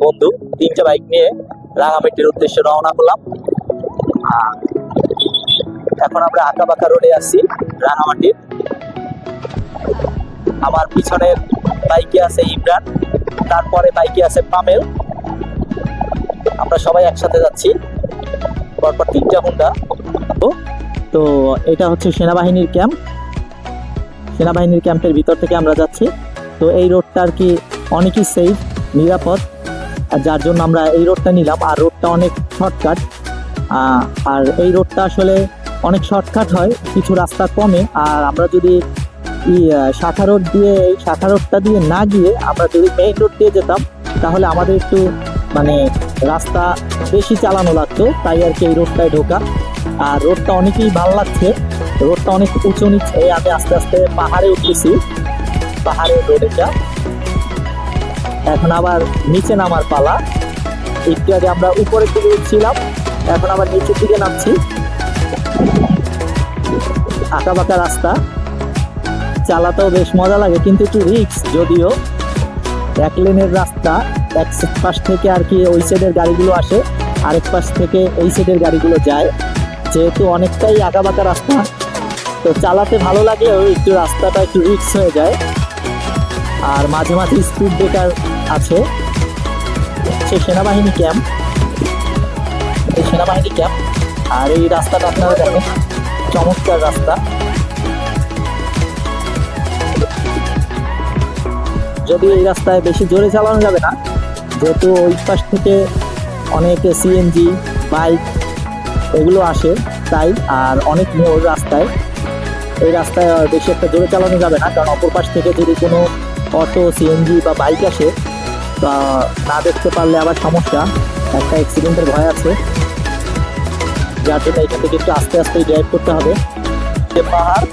বন্ধু 3টে বাইক নিয়ে রাঙামাটির উদ্দেশ্যে রওনা করলাম। এখন আমরা আঁকাবাঁকা রোডে আছি রাঙামাটির। আমার পিছনের বাইকে আছে ইমরান, তারপরে বাইকে আছে পামেল। আমরা সবাই একসাথে যাচ্ছি, পরপর 3টা হুন্ডা। তো এটা হচ্ছে সেনাবাহিনীর ক্যাম্প। সেনাবাহিনীর ক্যাম্পের ভিতর থেকে আমরা যাচ্ছি। তো এই রোডটা আর কি অনেকই সেফ, নিরাপদ, আর যার জন্য আমরা এই রোডটা নিলাম। আর রোডটা অনেক শর্টকাট, আর এই রোডটা আসলে অনেক শর্টকাট হয়, কিছু রাস্তা কমে। আর আমরা যদি শাখা রোড দিয়ে, এই শাখা রোডটা দিয়ে না গিয়ে আমরা যদি মেইন রোড দিয়ে যেতাম, তাহলে আমাদের একটু মানে রাস্তা বেশি চালানো লাগতো। তাই আর কি এই রোডটায় ঢোকা। আর রোডটা অনেকই ভালো লাগছে, রোডটা অনেক উঁচু নিচে। আমি আস্তে আস্তে পাহাড়ে উঠতেছি, পাহাড়ের রোড এটা। এখন আবার নিচে নামার পালা। একটু আগে আমরা উপরের দিকে উঠছিলাম, এখন আবার নিচের দিকে নামছি। আঁকা বাঁকা রাস্তা, চালাতেও বেশ মজা লাগে, কিন্তু একটু রিস্ক। যদিও এক লেনের রাস্তা, এক পাশ থেকে আর কি ওই সাইডের গাড়িগুলো আসে, আরেক পাশ থেকে এই সাইডের গাড়িগুলো যায়। যেহেতু অনেকটাই আঁকা বাঁকা রাস্তা, তো চালাতে ভালো লাগলেও একটু রাস্তাটা একটু রিস্ক হয়ে যায়। আর মাঝে মাঝে স্পিড ব্রেকার আছে। সে সেনাবাহিনী ক্যাম্প, এই সেনাবাহিনী ক্যাম্প। আর এই রাস্তাটা আপনারা দেখেন, চমৎকার রাস্তা। যদিও এই রাস্তায় বেশি জোরে চালানো যাবে না, যেহেতু ওই পাশ থেকে অনেক সিএনজি বাইক এগুলো আসে, তাই। আর অনেক মোড় রাস্তায়, এই রাস্তায় বেশি একটা জোরে চালানো যাবে না, কারণ অপর পাশ থেকে যদি কোনো অটো, সিএনজি বা বাইক আসে, তা না দেখতে পারলে আবার সমস্যা, একটা অ্যাক্সিডেন্টের ভয় আছে। যার জন্য এখান থেকে একটু আস্তে আস্তে ড্রাইভ করতে হবে। পাহাড়